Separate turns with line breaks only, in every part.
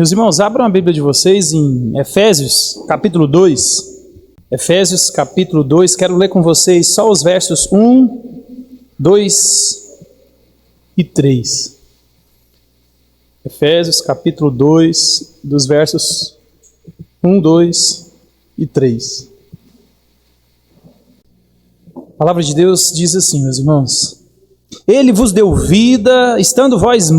Meus irmãos, abram a Bíblia de vocês em Efésios, capítulo 2. Efésios, capítulo 2. Quero ler com vocês só os versos 1, 2 e 3. Efésios, capítulo 2, dos versos 1, 2 e 3. A palavra de Deus diz assim, meus irmãos: Ele vos deu vida, estando vós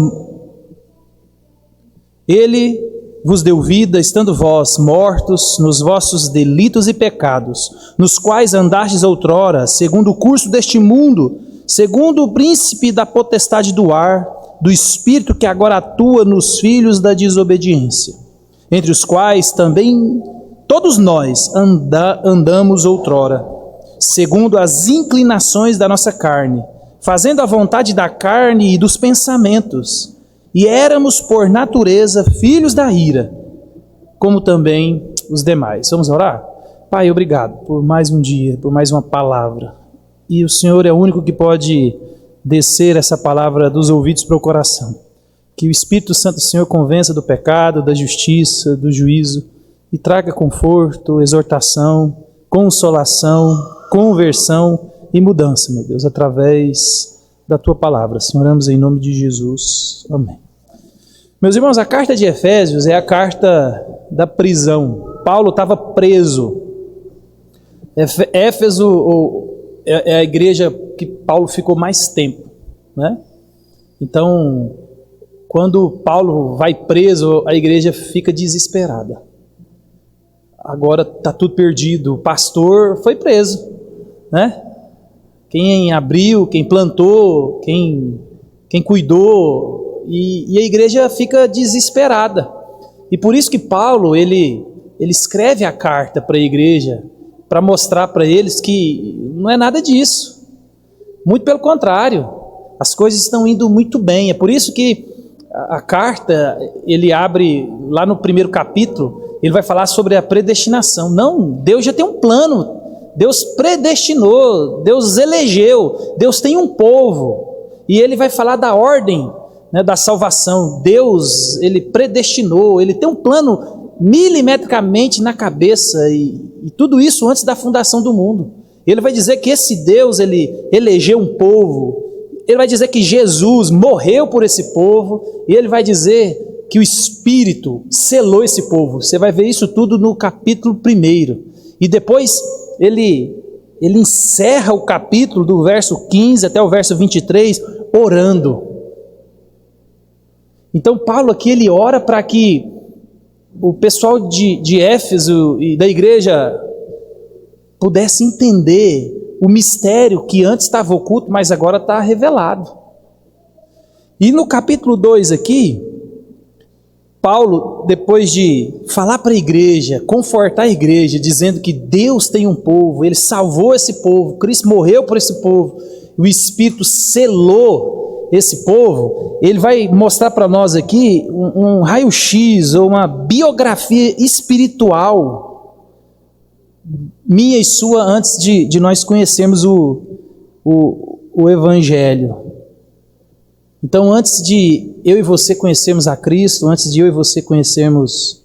mortos nos vossos delitos e pecados, nos quais andastes outrora, segundo o curso deste mundo, segundo o príncipe da potestade do ar, do espírito que agora atua nos filhos da desobediência, entre os quais também todos nós andamos outrora, segundo as inclinações da nossa carne, fazendo a vontade da carne e dos pensamentos, e éramos por natureza filhos da ira, como também os demais. Vamos orar? Pai, obrigado por mais um dia, por mais uma palavra. E o Senhor é o único que pode descer essa palavra dos ouvidos para o coração. Que o Espírito Santo do Senhor convença do pecado, da justiça, do juízo, e traga conforto, exortação, consolação, conversão e mudança, meu Deus, através da Tua palavra. Senhor, oramos em nome de Jesus. Amém. Meus irmãos, a carta de Efésios é a carta da prisão. Paulo estava preso. Éfeso é a igreja que Paulo ficou mais tempo, né? Então, quando Paulo vai preso, a igreja fica desesperada. Agora está tudo perdido. O pastor foi preso, né? Quem abriu, quem plantou, quem cuidou, e a igreja fica desesperada. E por isso que Paulo, ele escreve a carta para a igreja, para mostrar para eles que não é nada disso. Muito pelo contrário, as coisas estão indo muito bem. É por isso que a carta, ele abre lá no primeiro capítulo, ele vai falar sobre a predestinação. Não, Deus já tem um plano. Deus predestinou, Deus elegeu, Deus tem um povo, e ele vai falar da ordem, né, da salvação. Deus, ele predestinou, ele tem um plano milimetricamente na cabeça, e tudo isso antes da fundação do mundo. Ele vai dizer que esse Deus, ele elegeu um povo, ele vai dizer que Jesus morreu por esse povo, e ele vai dizer que o Espírito selou esse povo. Você vai ver isso tudo no capítulo 1, e depois ele encerra o capítulo do verso 15 até o verso 23 orando. Então Paulo aqui, ele ora para que o pessoal de Éfeso e da igreja pudesse entender o mistério que antes estava oculto, mas agora está revelado. E no capítulo 2 aqui, Paulo, depois de falar para a igreja, confortar a igreja, dizendo que Deus tem um povo, Ele salvou esse povo, Cristo morreu por esse povo, o Espírito selou esse povo, ele vai mostrar para nós aqui um raio-x, ou uma biografia espiritual, minha e sua, antes de nós conhecermos o Evangelho. Então, antes de eu e você conhecermos a Cristo, antes de eu e você conhecermos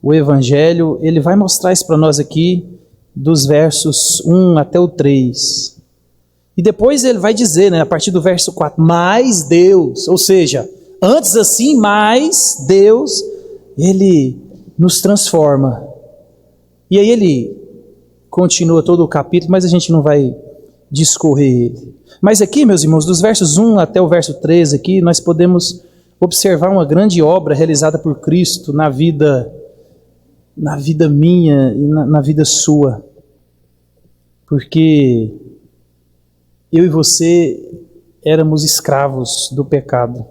o Evangelho, ele vai mostrar isso para nós aqui, dos versos 1 até o 3. E depois ele vai dizer, né, a partir do verso 4, mais Deus, ou seja, antes assim, mais Deus, ele nos transforma. E aí ele continua todo o capítulo, mas a gente não vai discorrer ele. Mas aqui, meus irmãos, dos versos 1 até o verso 3 aqui, nós podemos observar uma grande obra realizada por Cristo na vida minha e na vida sua. Porque eu e você éramos escravos do pecado.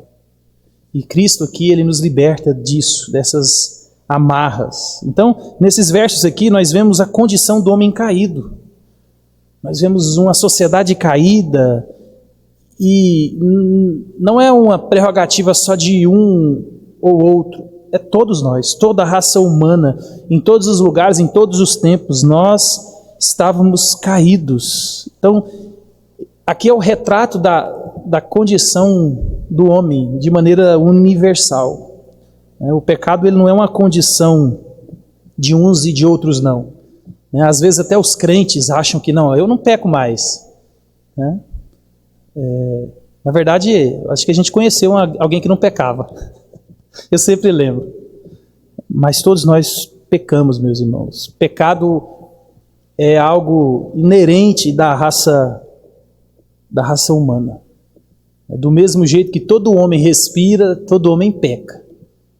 E Cristo aqui, ele nos liberta disso, dessas amarras. Então, nesses versos aqui, nós vemos a condição do homem caído. Nós vemos uma sociedade caída, e não é uma prerrogativa só de um ou outro, é todos nós, toda a raça humana, em todos os lugares, em todos os tempos, nós estávamos caídos. Então, aqui é o retrato da condição do homem, de maneira universal. O pecado ele não é uma condição de uns e de outros não. Às vezes até os crentes acham que não, eu não peco mais. Na verdade, acho que a gente conheceu alguém que não pecava. Eu sempre lembro. Mas todos nós pecamos, meus irmãos. Pecado é algo inerente da raça humana. Do mesmo jeito que todo homem respira, todo homem peca.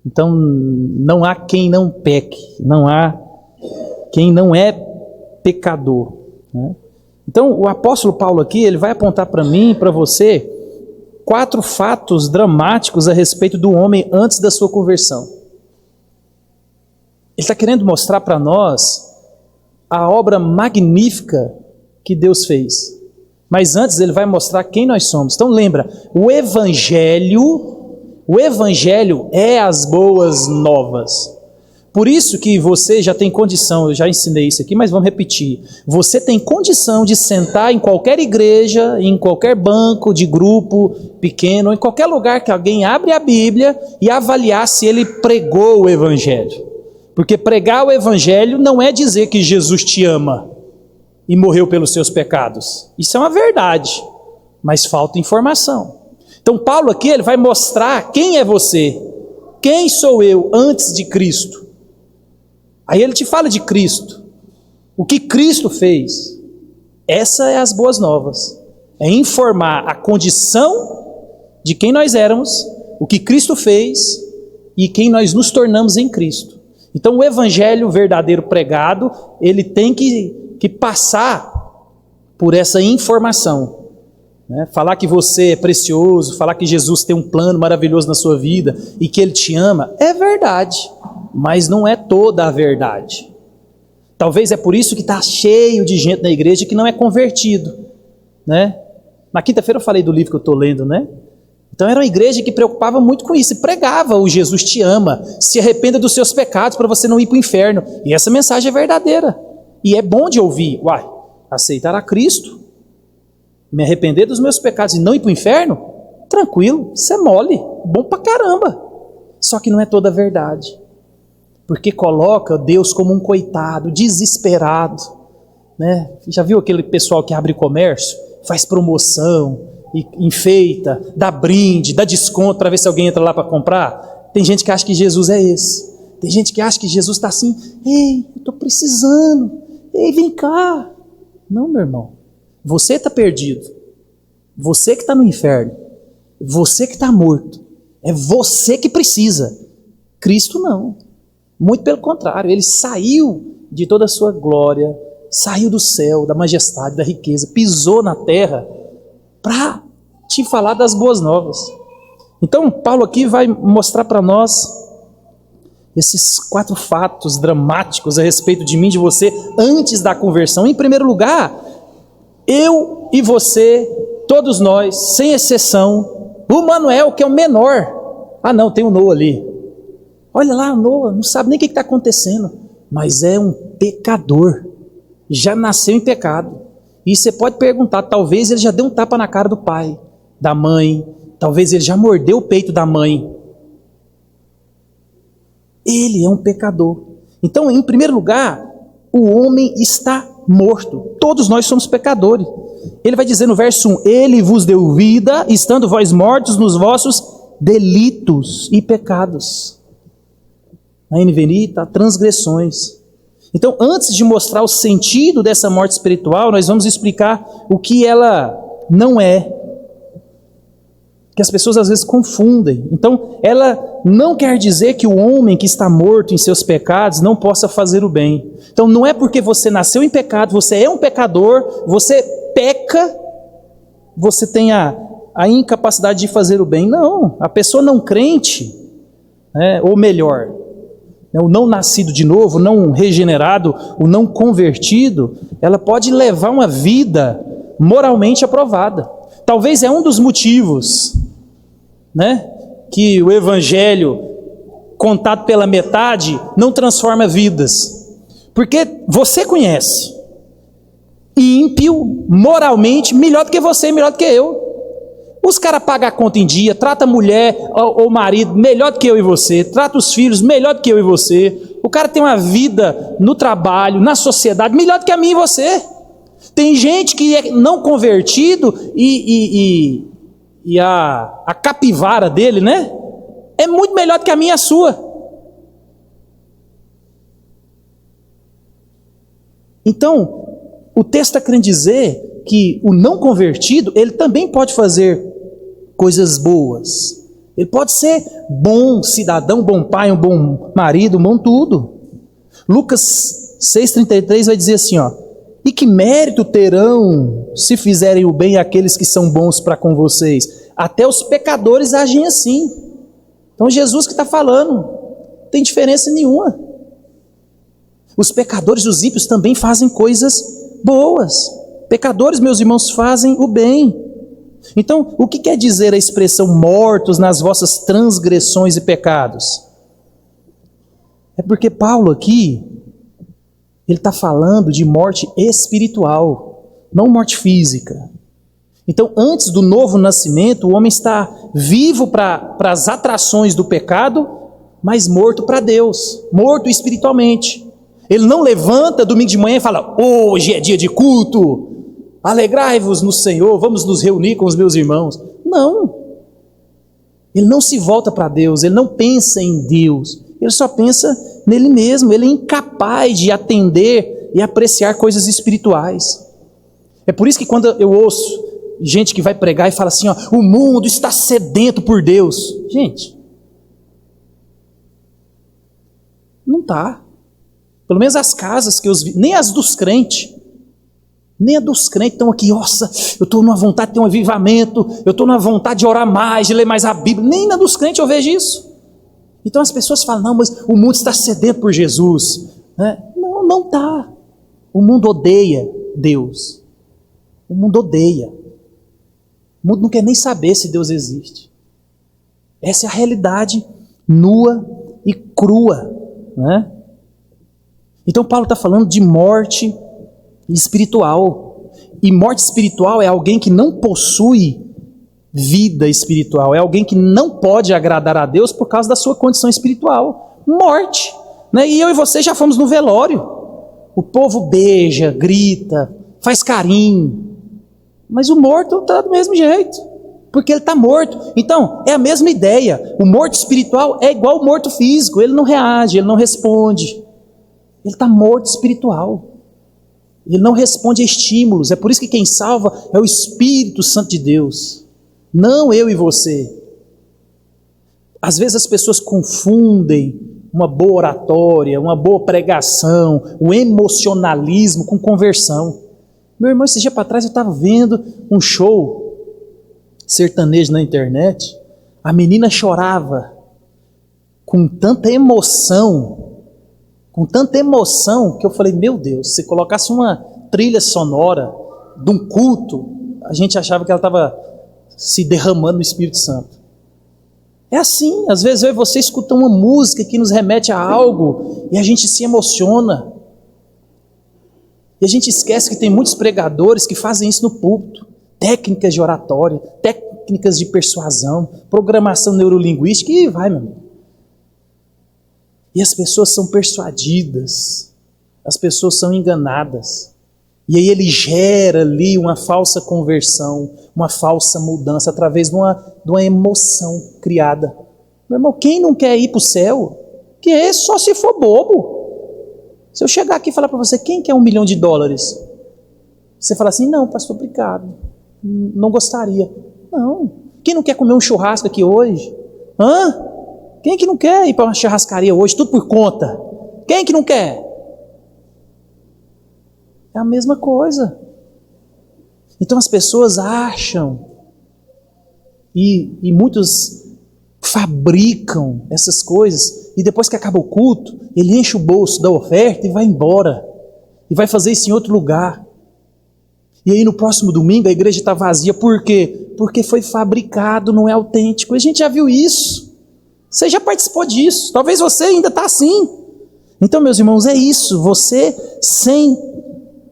Então, não há quem não peque, não há quem não é pecador. Então, o apóstolo Paulo aqui, ele vai apontar para mim e para você 4 fatos dramáticos a respeito do homem antes da sua conversão. Ele está querendo mostrar para nós a obra magnífica que Deus fez. Mas antes ele vai mostrar quem nós somos. Então lembra, o Evangelho é as boas novas. Por isso que você já tem condição, eu já ensinei isso aqui, mas vamos repetir. Você tem condição de sentar em qualquer igreja, em qualquer banco de grupo pequeno, em qualquer lugar que alguém abre a Bíblia e avaliar se ele pregou o Evangelho. Porque pregar o Evangelho não é dizer que Jesus te ama e morreu pelos seus pecados. Isso é uma verdade, mas falta informação. Então Paulo aqui ele vai mostrar quem é você, quem sou eu antes de Cristo. Aí ele te fala de Cristo, o que Cristo fez. Essa é as boas novas, é informar a condição de quem nós éramos, o que Cristo fez e quem nós nos tornamos em Cristo. Então o Evangelho verdadeiro pregado, ele tem que passar por essa informação. Falar que você é precioso, falar que Jesus tem um plano maravilhoso na sua vida e que Ele te ama, é verdade, mas não é toda a verdade. Talvez é por isso que está cheio de gente na igreja que não é convertido. Na quinta-feira eu falei do livro que eu estou lendo, Então era uma igreja que preocupava muito com isso, e pregava o Jesus te ama, se arrependa dos seus pecados para você não ir para o inferno. E essa mensagem é verdadeira, e é bom de ouvir. Aceitar a Cristo, me arrepender dos meus pecados e não ir para o inferno? Tranquilo, isso é mole, bom pra caramba. Só que não é toda a verdade, porque coloca Deus como um coitado, desesperado. Já viu aquele pessoal que abre comércio, faz promoção, e enfeita, dá brinde, dá desconto para ver se alguém entra lá para comprar? Tem gente que acha que Jesus é esse. Tem gente que acha que Jesus está assim, ei, eu estou precisando, ei, vem cá. Não, meu irmão, você está perdido, você que está no inferno, você que está morto, é você que precisa. Cristo não, muito pelo contrário, Ele saiu de toda a sua glória, saiu do céu, da majestade, da riqueza, pisou na terra, para te falar das boas novas. Então Paulo aqui vai mostrar para nós esses 4 fatos dramáticos a respeito de mim e de você antes da conversão. Em primeiro lugar, eu e você, todos nós, sem exceção, o Manuel, que é o menor. Não, tem o Noah ali. Olha lá, o Noah não sabe nem o que está acontecendo, mas é um pecador, já nasceu em pecado. E você pode perguntar, talvez ele já deu um tapa na cara do pai, da mãe, talvez ele já mordeu o peito da mãe. Ele é um pecador. Então, em primeiro lugar, o homem está morto. Todos nós somos pecadores. Ele vai dizer no verso 1, Ele vos deu vida, estando vós mortos nos vossos delitos e pecados. Na NVI está transgressões. Então, antes de mostrar o sentido dessa morte espiritual, nós vamos explicar o que ela não é. Que as pessoas às vezes confundem. Então, ela não quer dizer que o homem que está morto em seus pecados não possa fazer o bem. Então, não é porque você nasceu em pecado, você é um pecador, você peca, você tem a incapacidade de fazer o bem. Não, a pessoa não crente, ou melhor, o não nascido de novo, o não regenerado, o não convertido, ela pode levar uma vida moralmente aprovada. Talvez é um dos motivos, que o Evangelho contado pela metade não transforma vidas. Porque você conhece ímpio moralmente melhor do que você, melhor do que eu. Os caras pagam a conta em dia, trata a mulher ou o marido melhor do que eu e você, trata os filhos melhor do que eu e você. O cara tem uma vida no trabalho, na sociedade, melhor do que a mim e você. Tem gente que é não convertido e a capivara dele, né? É muito melhor do que a minha e a sua. Então, o texto está querendo dizer que o não convertido, ele também pode fazer coisas boas. Ele pode ser bom cidadão, bom pai, um bom marido, um bom tudo. Lucas 6,33 vai dizer assim, ó: e que mérito terão se fizerem o bem àqueles que são bons para com vocês? Até os pecadores agem assim. Então Jesus que está falando, não tem diferença nenhuma. Os pecadores, os ímpios também fazem coisas boas. Pecadores, meus irmãos, fazem o bem. Então, o que quer dizer a expressão mortos nas vossas transgressões e pecados? É porque Paulo aqui, ele está falando de morte espiritual, não morte física. Então, antes do novo nascimento, o homem está vivo para as atrações do pecado, mas morto para Deus, morto espiritualmente. Ele não levanta domingo de manhã e fala: hoje é dia de culto, alegrai-vos no Senhor, vamos nos reunir com os meus irmãos. Não. Ele não se volta para Deus, ele não pensa em Deus, ele só pensa nele mesmo. Ele é incapaz de atender e apreciar coisas espirituais. É por isso que quando eu ouço gente que vai pregar e fala assim, ó, o mundo está sedento por Deus. Gente, não está. Pelo menos as casas que eu vi, nem as dos crentes. Nem a dos crentes estão aqui, nossa, eu estou numa vontade de ter um avivamento, eu estou numa vontade de orar mais, de ler mais a Bíblia. Nem na dos crentes eu vejo isso. Então as pessoas falam, não, mas o mundo está sedento por Jesus. Não, não está. O mundo odeia Deus. O mundo odeia. O mundo não quer nem saber se Deus existe. Essa é a realidade nua e crua, né? Então Paulo está falando de morte espiritual. E morte espiritual é alguém que não possui vida espiritual. É alguém que não pode agradar a Deus por causa da sua condição espiritual. Morte. Né? E eu e você já fomos no velório. O povo beija, grita, faz carinho. Mas o morto está do mesmo jeito. Porque ele está morto. Então, é a mesma ideia. O morto espiritual é igual ao morto físico. Ele não reage, ele não responde. Ele está morto espiritual. Ele não responde a estímulos. É por isso que quem salva é o Espírito Santo de Deus. Não eu e você. Às vezes as pessoas confundem uma boa oratória, uma boa pregação, o emocionalismo com conversão. Meu irmão, esse dia para trás eu estava vendo um show sertanejo na internet. A menina chorava com tanta emoção, que eu falei, meu Deus, se colocasse uma trilha sonora de um culto, a gente achava que ela estava se derramando no Espírito Santo. É assim, às vezes eu e você escutamos uma música que nos remete a algo e a gente se emociona. E a gente esquece que tem muitos pregadores que fazem isso no púlpito. Técnicas de oratória, técnicas de persuasão, programação neurolinguística e vai, meu amigo. E as pessoas são persuadidas, as pessoas são enganadas. E aí ele gera ali uma falsa conversão, uma falsa mudança, através de uma emoção criada. Meu irmão, quem não quer ir para o céu? Que é só se for bobo. Se eu chegar aqui e falar para você, quem quer $1 milhão? Você fala assim, não, pastor, obrigado. Não gostaria. Não. Quem não quer comer um churrasco aqui hoje? Hã? Quem que não quer ir para uma churrascaria hoje, tudo por conta? Quem que não quer? É a mesma coisa. Então as pessoas acham, e muitos fabricam essas coisas, e depois que acaba o culto, ele enche o bolso da oferta e vai embora, e vai fazer isso em outro lugar. E aí no próximo domingo a igreja está vazia, por quê? Porque foi fabricado, não é autêntico. A gente já viu isso. Você já participou disso. Talvez você ainda está assim. Então, meus irmãos, é isso. Você sem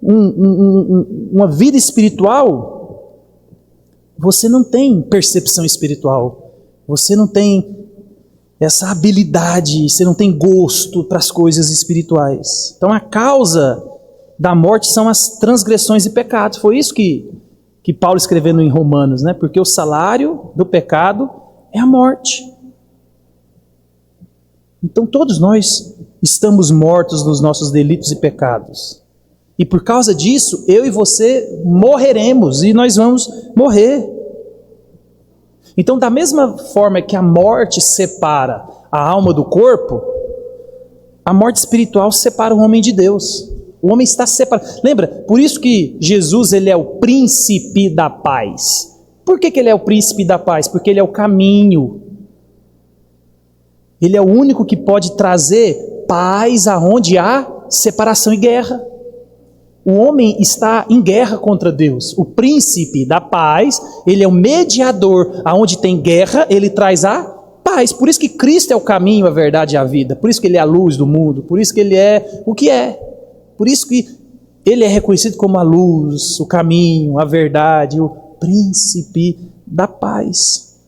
uma vida espiritual, você não tem percepção espiritual, você não tem essa habilidade, você não tem gosto para as coisas espirituais. Então a causa da morte são as transgressões e pecados. Foi isso que Paulo escrevendo em Romanos, né? Porque o salário do pecado é a morte. Então todos nós estamos mortos nos nossos delitos e pecados. E por causa disso, eu e você morreremos, e nós vamos morrer. Então, da mesma forma que a morte separa a alma do corpo, a morte espiritual separa o homem de Deus. O homem está separado. Lembra? Por isso que Jesus, ele é o príncipe da paz. Por que ele é o príncipe da paz? Porque ele é o caminho. Ele é o único que pode trazer paz aonde há separação e guerra. O homem está em guerra contra Deus. O príncipe da paz, ele é o mediador. Aonde tem guerra, ele traz a paz. Por isso que Cristo é o caminho, a verdade e a vida. Por isso que ele é a luz do mundo. Por isso que ele é o que é. Por isso que ele é reconhecido como a luz, o caminho, a verdade, o príncipe da paz.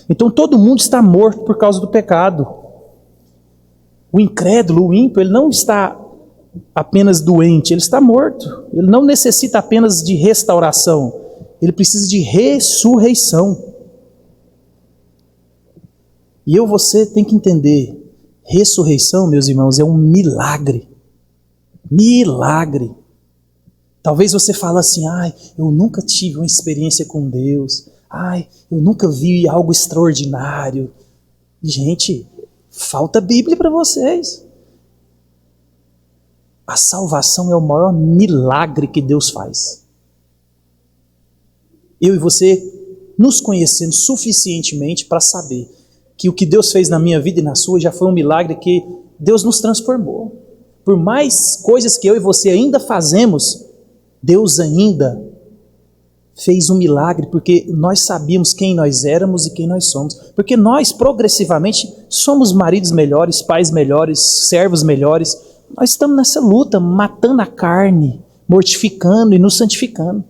Então todo mundo está morto por causa do pecado. O incrédulo, o ímpio, ele não está apenas doente, ele está morto. Ele não necessita apenas de restauração, ele precisa de ressurreição. E você tem que entender, ressurreição, meus irmãos, é um milagre. Milagre. Talvez você fale assim, eu nunca tive uma experiência com Deus, eu nunca vi algo extraordinário. Gente, falta Bíblia para vocês. A salvação é o maior milagre que Deus faz. Eu e você nos conhecemos suficientemente para saber que o que Deus fez na minha vida e na sua já foi um milagre, que Deus nos transformou. Por mais coisas que eu e você ainda fazemos, Deus ainda fez um milagre, porque nós sabíamos quem nós éramos e quem nós somos. Porque nós, progressivamente, somos maridos melhores, pais melhores, servos melhores. Nós estamos nessa luta, matando a carne, mortificando e nos santificando.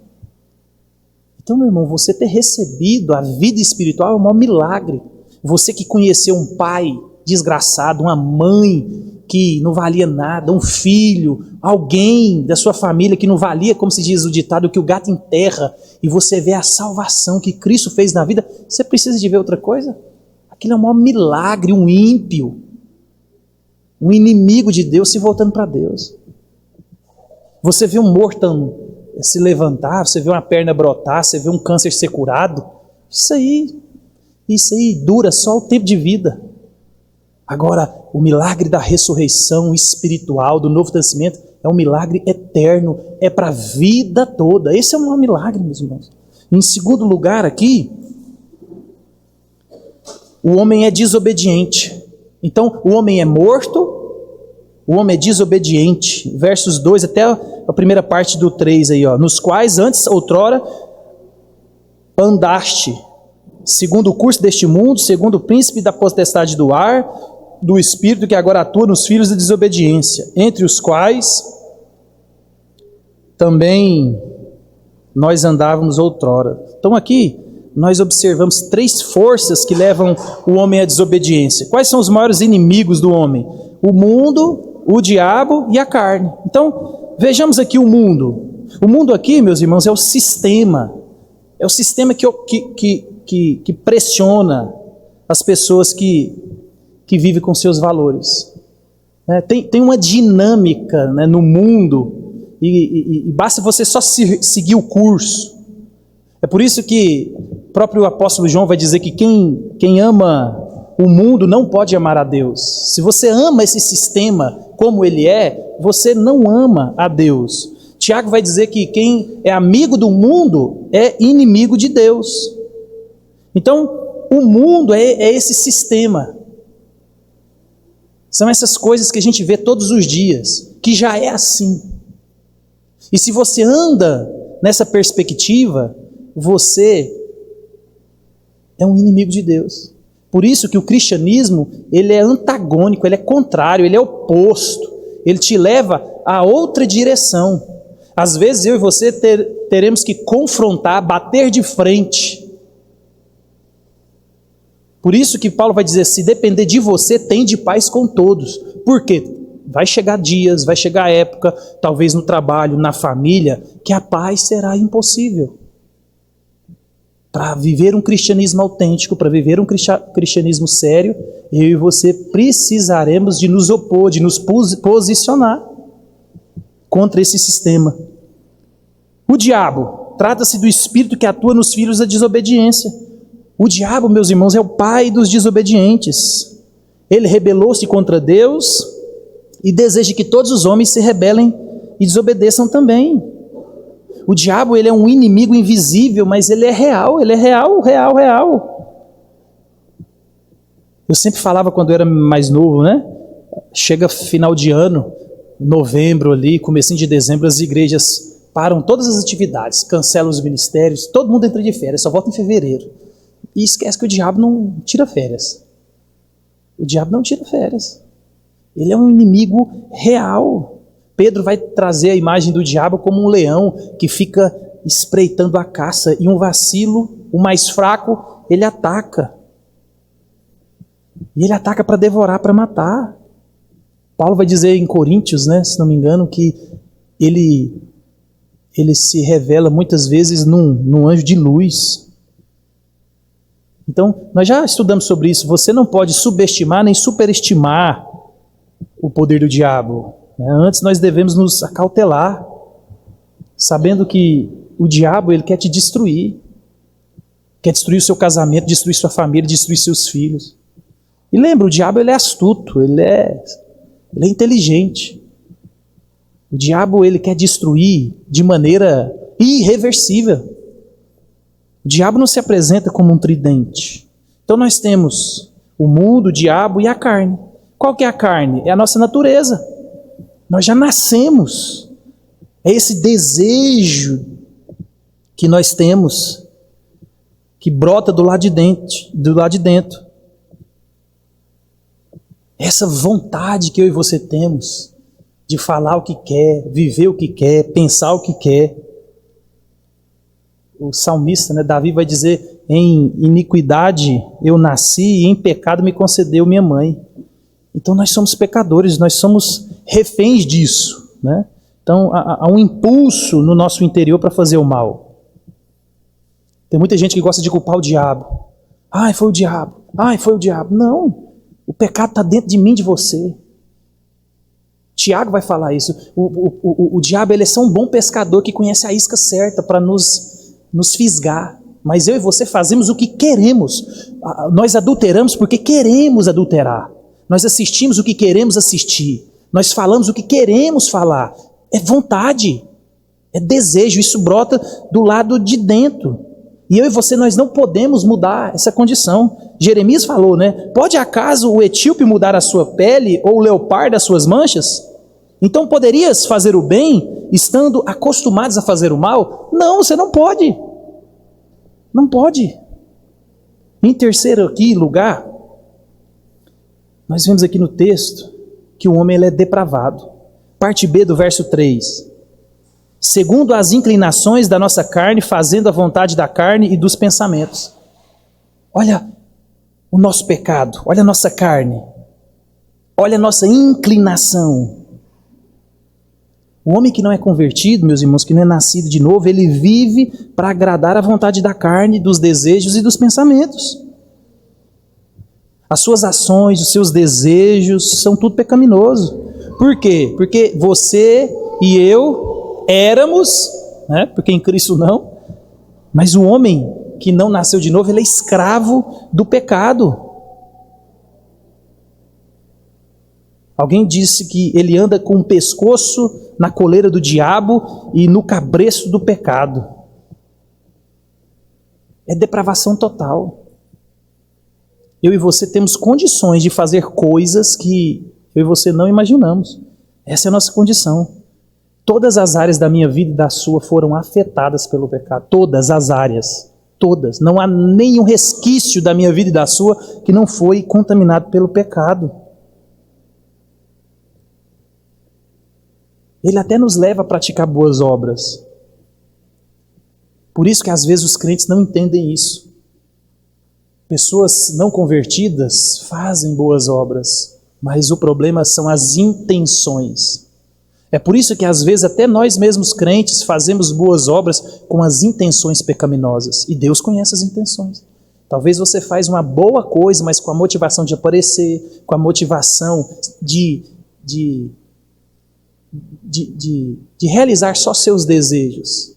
Então, meu irmão, você ter recebido a vida espiritual é um maior milagre. Você que conheceu um pai desgraçado, uma mãe que não valia nada, um filho, alguém da sua família que não valia, como se diz o ditado, que o gato enterra, e você vê a salvação que Cristo fez na vida, você precisa de ver outra coisa? Aquilo é um maior milagre, um ímpio, um inimigo de Deus se voltando para Deus. Você vê um morto se levantar, você vê uma perna brotar, você vê um câncer ser curado, isso aí dura só o tempo de vida. Agora, o milagre da ressurreição espiritual do Novo Testamento é um milagre eterno, é para a vida toda. Esse é o maior milagre, meus irmãos. Em segundo lugar aqui, o homem é desobediente. Então, o homem é morto, o homem é desobediente. Versos 2 até a primeira parte do 3 aí, nos quais antes, outrora, andaste, segundo o curso deste mundo, segundo o príncipe da potestade do ar, do espírito que agora atua nos filhos da desobediência, entre os quais também nós andávamos outrora. Então aqui nós observamos 3 forças que levam o homem à desobediência. Quais são os maiores inimigos do homem? O mundo, o diabo e a carne. Então vejamos aqui o mundo. O mundo aqui, meus irmãos, é o sistema. É o sistema que pressiona as pessoas que vivem com seus valores. Tem uma dinâmica, no mundo, e basta você só seguir o curso. É por isso que o próprio apóstolo João vai dizer que quem ama o mundo não pode amar a Deus. Se você ama esse sistema como ele é, você não ama a Deus. Tiago vai dizer que quem é amigo do mundo é inimigo de Deus. Então, o mundo é esse sistema. São essas coisas que a gente vê todos os dias, que já é assim. E se você anda nessa perspectiva, você é um inimigo de Deus. Por isso que o cristianismo, ele é antagônico, ele é contrário, ele é oposto. Ele te leva a outra direção. Às vezes eu e você teremos que confrontar, bater de frente Por isso que Paulo vai dizer, se depender de você, tende paz com todos. Por quê? Vai chegar dias, vai chegar época, talvez no trabalho, na família, que a paz será impossível. Para viver um cristianismo autêntico, para viver um cristianismo sério, eu e você precisaremos de nos opor, de nos posicionar contra esse sistema. O diabo, trata-se do espírito que atua nos filhos da desobediência. O diabo, meus irmãos, é o pai dos desobedientes. Ele rebelou-se contra Deus e deseja que todos os homens se rebelem e desobedeçam também. O diabo, ele é um inimigo invisível, mas ele é real, real. Eu sempre falava quando eu era mais novo, né? Chega final de ano, novembro ali, comecinho de dezembro, as igrejas param todas as atividades, cancelam os ministérios, todo mundo entra de férias, só volta em fevereiro. E esquece que o diabo não tira férias. O diabo não tira férias. Ele é um inimigo real. Pedro vai trazer a imagem do diabo como um leão que fica espreitando a caça, e um vacilo, o mais fraco, ele ataca. E ele ataca para devorar, para matar. Paulo vai dizer em Coríntios, né, se não me engano, que ele se revela muitas vezes num anjo de luz. Então, nós já estudamos sobre isso. Você não pode subestimar nem superestimar o poder do diabo. Antes nós devemos nos acautelar, sabendo que o diabo, ele quer te destruir. Quer destruir o seu casamento, destruir sua família, destruir seus filhos. E lembra, o diabo, ele é astuto, ele é inteligente. O diabo, ele quer destruir de maneira irreversível. O diabo não se apresenta como um tridente. Então nós temos o mundo, o diabo e a carne. Qual que é a carne? É a nossa natureza. Nós já nascemos. É esse desejo que nós temos, que brota do lado de dentro. Essa vontade que eu e você temos de falar o que quer, viver o que quer, pensar o que quer. O salmista, né, Davi vai dizer, em iniquidade eu nasci e em pecado me concedeu minha mãe. Então nós somos pecadores, nós somos reféns disso, né? Então há um impulso no nosso interior para fazer o mal. Tem muita gente que gosta de culpar o diabo. Ai, foi o diabo. Ai, foi o diabo. Não, o pecado está dentro de mim, de você. Tiago vai falar isso. O diabo, ele é só um bom pescador que conhece a isca certa para nos fisgar. Mas eu e você fazemos o que queremos. Nós adulteramos porque queremos adulterar. Nós assistimos o que queremos assistir. Nós falamos o que queremos falar. É vontade, é desejo. Isso brota do lado de dentro. E eu e você, nós não podemos mudar essa condição. Jeremias falou, né? Pode acaso o etíope mudar a sua pele ou o leopardo as suas manchas? Então poderias fazer o bem estando acostumados a fazer o mal? Não, você não pode. Não pode. Em terceiro lugar, nós vemos aqui no texto que o homem, ele é depravado. Parte B do verso 3. Segundo as inclinações da nossa carne, fazendo a vontade da carne e dos pensamentos. Olha o nosso pecado, olha a nossa carne, olha a nossa inclinação. O homem que não é convertido, meus irmãos, que não é nascido de novo, ele vive para agradar a vontade da carne, dos desejos e dos pensamentos. As suas ações, os seus desejos, são tudo pecaminoso. Por quê? Porque você e eu éramos, né? Porque em Cristo não, mas o homem que não nasceu de novo, ele é escravo do pecado. Alguém disse que ele anda com o pescoço na coleira do diabo e no cabresto do pecado. É depravação total. Eu e você temos condições de fazer coisas que eu e você não imaginamos. Essa é a nossa condição. Todas as áreas da minha vida e da sua foram afetadas pelo pecado. Todas as áreas. Todas. Não há nenhum resquício da minha vida e da sua que não foi contaminado pelo pecado. Ele até nos leva a praticar boas obras. Por isso que às vezes os crentes não entendem isso. Pessoas não convertidas fazem boas obras, mas o problema são as intenções. É por isso que às vezes até nós mesmos crentes fazemos boas obras com as intenções pecaminosas. E Deus conhece as intenções. Talvez você faz uma boa coisa, mas com a motivação de aparecer, com a motivação de realizar só seus desejos,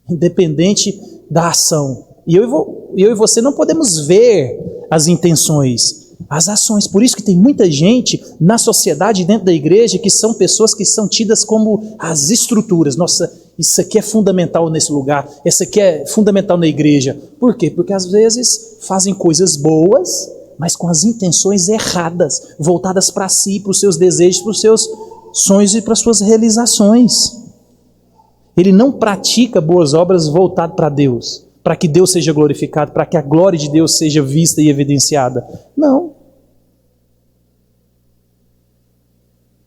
independente da ação. E eu e você não podemos ver as intenções, as ações. Por isso que tem muita gente na sociedade, dentro da igreja, que são pessoas que são tidas como as estruturas. Nossa, isso aqui é fundamental nesse lugar, isso aqui é fundamental na igreja. Por quê? Porque às vezes fazem coisas boas, mas com as intenções erradas, voltadas para si, para os seus desejos, para os seus sonhos e para as suas realizações. Ele não pratica boas obras voltadas para Deus, para que Deus seja glorificado, para que a glória de Deus seja vista e evidenciada. Não.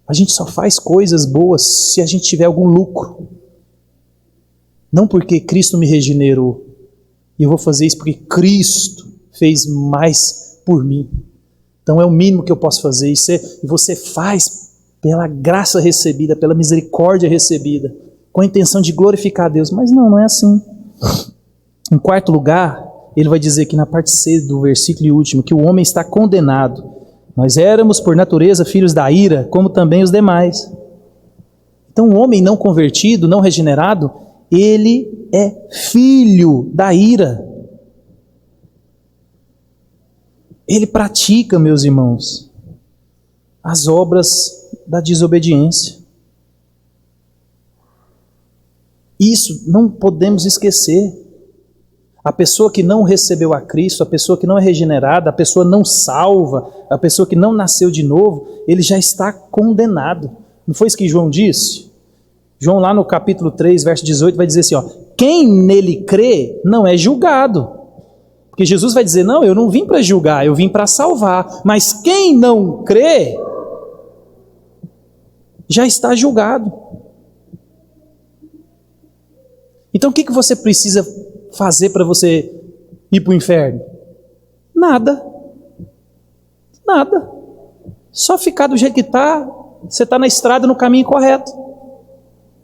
A gente só faz coisas boas se a gente tiver algum lucro. Não porque Cristo me regenerou. E eu vou fazer isso porque Cristo fez mais por mim. Então é o mínimo que eu posso fazer. E você faz pela graça recebida, pela misericórdia recebida, com a intenção de glorificar a Deus. Mas não é assim. Em quarto lugar, ele vai dizer aqui na parte C do versículo último, que o homem está condenado. Nós éramos, por natureza, filhos da ira, como também os demais. Então o homem não convertido, não regenerado, ele é filho da ira. Ele pratica, meus irmãos, as obras da desobediência. Isso não podemos esquecer. A pessoa que não recebeu a Cristo, a pessoa que não é regenerada, a pessoa não salva, a pessoa que não nasceu de novo, ele já está condenado. Não foi isso que João disse? João lá no capítulo 3, verso 18, vai dizer assim, ó, quem nele crê não é julgado. Porque Jesus vai dizer, não, eu não vim para julgar, eu vim para salvar. Mas quem não crê, já está julgado. Então o que você precisa fazer para você ir para o inferno? Nada. Nada. Só ficar do jeito que está, você está na estrada, no caminho correto.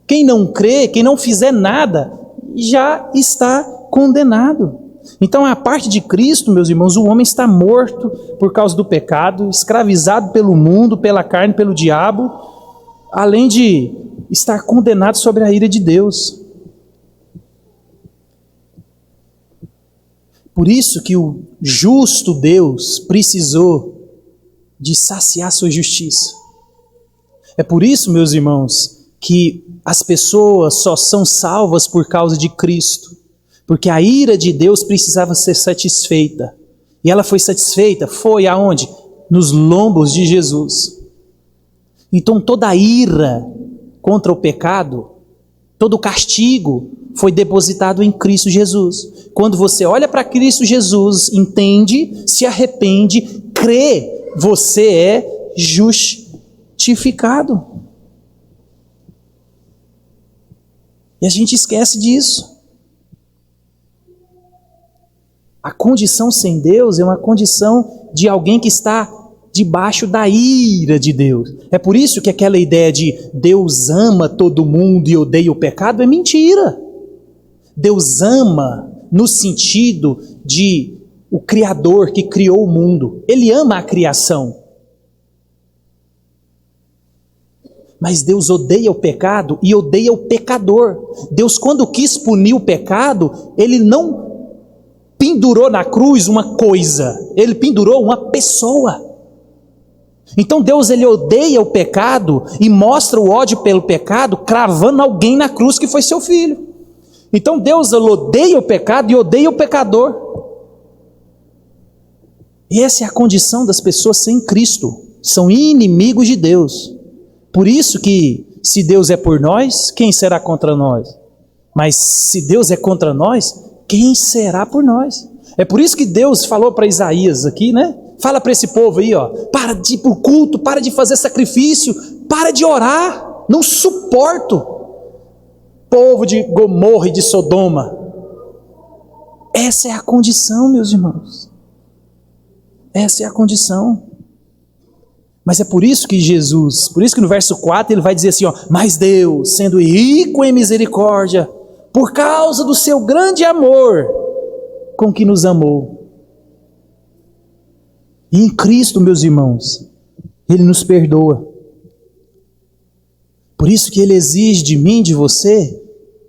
Quem não crê, quem não fizer nada, já está condenado. Então, a parte de Cristo, meus irmãos, o homem está morto por causa do pecado, escravizado pelo mundo, pela carne, pelo diabo, além de estar condenado sobre a ira de Deus. Por isso que o justo Deus precisou de saciar sua justiça. É por isso, meus irmãos, que as pessoas só são salvas por causa de Cristo. Porque a ira de Deus precisava ser satisfeita. E ela foi satisfeita, foi aonde? Nos lombos de Jesus. Então toda a ira contra o pecado, todo o castigo foi depositado em Cristo Jesus. Quando você olha para Cristo Jesus, entende, se arrepende, crê, você é justificado. E a gente esquece disso. A condição sem Deus é uma condição de alguém que está debaixo da ira de Deus. É por isso que aquela ideia de Deus ama todo mundo e odeia o pecado é mentira. Deus ama no sentido de o Criador que criou o mundo. Ele ama a criação. Mas Deus odeia o pecado e odeia o pecador. Deus, quando quis punir o pecado, Ele não pendurou na cruz uma coisa, Ele pendurou uma pessoa. Então Deus, Ele odeia o pecado e mostra o ódio pelo pecado cravando alguém na cruz que foi seu filho. Então Deus, Ele odeia o pecado e odeia o pecador. E essa é a condição das pessoas sem Cristo. São inimigos de Deus. Por isso que se Deus é por nós, quem será contra nós? Mas se Deus é contra nós, quem será por nós? É por isso que Deus falou para Isaías aqui, né? Fala para esse povo aí, ó, para de ir para o culto, para de fazer sacrifício, para de orar, não suporto. Povo de Gomorra e de Sodoma. Essa é a condição, meus irmãos. Essa é a condição. Mas é por isso que Jesus, por isso que no verso 4 ele vai dizer assim, ó, mas Deus, sendo rico em misericórdia, por causa do seu grande amor com que nos amou. E em Cristo, meus irmãos, Ele nos perdoa. Por isso que Ele exige de mim, de você,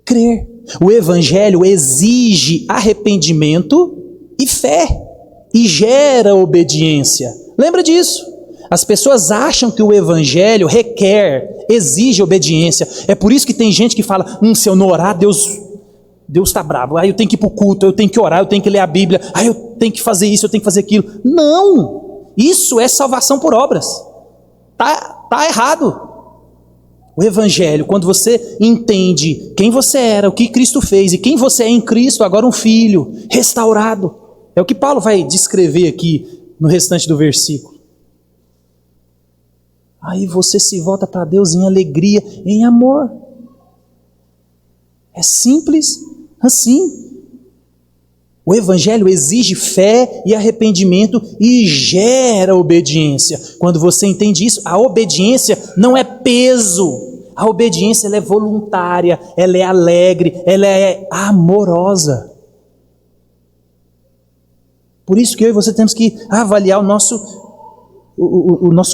crer. O Evangelho exige arrependimento e fé, e gera obediência. Lembra disso? As pessoas acham que o Evangelho exige obediência. É por isso que tem gente que fala, se eu não orar, Deus está bravo. Aí eu tenho que ir para o culto, eu tenho que orar, eu tenho que ler a Bíblia, aí eu tenho que fazer isso, eu tenho que fazer aquilo. Não! Isso é salvação por obras. Tá errado. O Evangelho, quando você entende quem você era, o que Cristo fez, e quem você é em Cristo, agora um filho, restaurado. É o que Paulo vai descrever aqui no restante do versículo. Aí você se volta para Deus em alegria, em amor. É simples assim. O Evangelho exige fé e arrependimento e gera obediência. Quando você entende isso, a obediência não é peso. A obediência ela é voluntária, ela é alegre, ela é amorosa. Por isso que eu e você temos que avaliar o nosso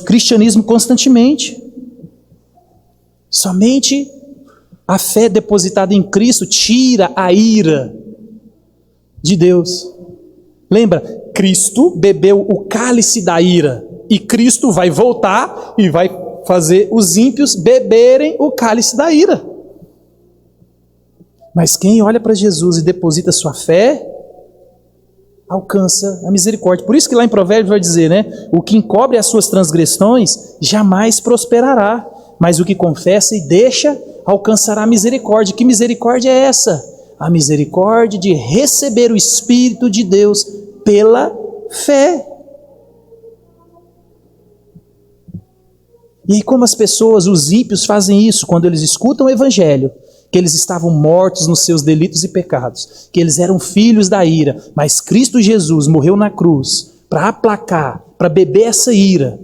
cristianismo constantemente. Somente a fé depositada em Cristo tira a ira de Deus. Lembra? Cristo bebeu o cálice da ira. E Cristo vai voltar e vai fazer os ímpios beberem o cálice da ira. Mas quem olha para Jesus e deposita sua fé, alcança a misericórdia. Por isso que lá em Provérbios vai dizer, né? O que encobre as suas transgressões jamais prosperará, mas o que confessa e deixa alcançará a misericórdia. Que misericórdia é essa? A misericórdia de receber o Espírito de Deus pela fé. E aí como as pessoas, os ímpios fazem isso quando eles escutam o Evangelho, que eles estavam mortos nos seus delitos e pecados, que eles eram filhos da ira, mas Cristo Jesus morreu na cruz para aplacar, para beber essa ira.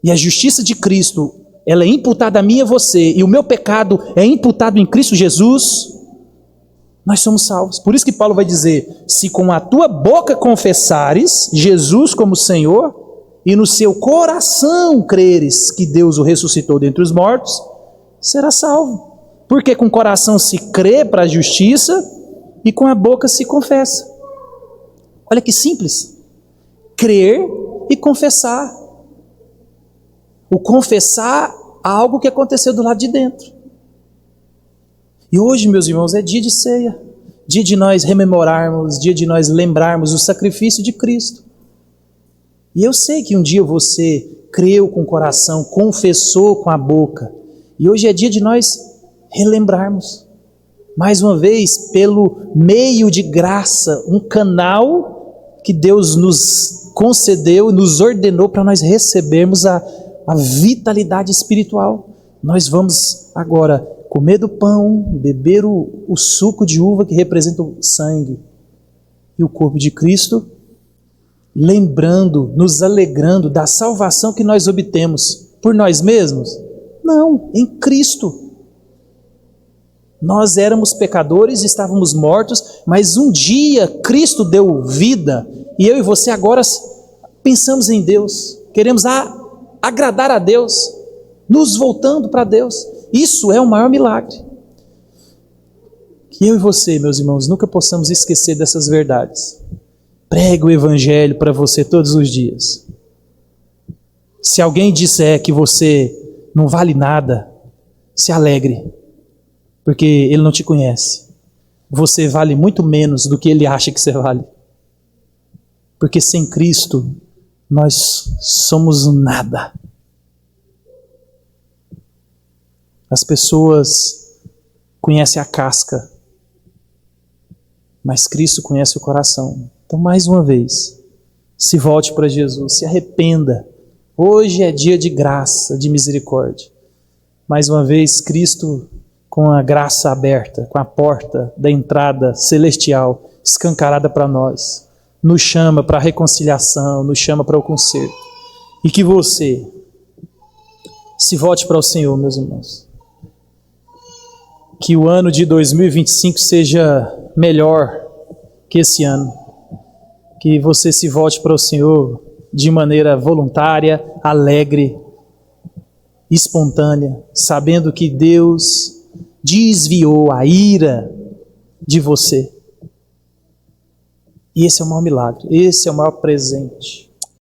E a justiça de Cristo, ela é imputada a mim e a você, e o meu pecado é imputado em Cristo Jesus, nós somos salvos. Por isso que Paulo vai dizer, se com a tua boca confessares Jesus como Senhor, e no seu coração creres que Deus o ressuscitou dentre os mortos, será salvo. Porque com o coração se crê para a justiça e com a boca se confessa. Olha que simples. Crer e confessar. O confessar algo que aconteceu do lado de dentro. E hoje, meus irmãos, é dia de ceia. Dia de nós rememorarmos, dia de nós lembrarmos o sacrifício de Cristo. E eu sei que um dia você creu com o coração, confessou com a boca. E hoje é dia de nós relembrarmos. Mais uma vez, pelo meio de graça, um canal que Deus nos concedeu, nos ordenou para nós recebermos a vitalidade espiritual. Nós vamos agora comer do pão, beber o suco de uva que representa o sangue e o corpo de Cristo, lembrando, nos alegrando da salvação que nós obtemos por nós mesmos? Não, em Cristo. Nós éramos pecadores, estávamos mortos, mas um dia Cristo deu vida, e eu e você agora pensamos em Deus, queremos agradar a Deus, nos voltando para Deus. Isso é o maior milagre. Que eu e você, meus irmãos, nunca possamos esquecer dessas verdades. Pregue o Evangelho para você todos os dias. Se alguém disser que você não vale nada, se alegre, porque ele não te conhece. Você vale muito menos do que ele acha que você vale. Porque sem Cristo, nós somos nada. As pessoas conhecem a casca, mas Cristo conhece o coração. Então, mais uma vez, se volte para Jesus, se arrependa. Hoje é dia de graça, de misericórdia. Mais uma vez, Cristo, com a graça aberta, com a porta da entrada celestial escancarada para nós, nos chama para a reconciliação, nos chama para o conserto. E que você se volte para o Senhor, meus irmãos. Que o ano de 2025 seja melhor que esse ano. Que você se volte para o Senhor de maneira voluntária, alegre, espontânea, sabendo que Deus desviou a ira de você. E esse é o maior milagre, esse é o maior presente.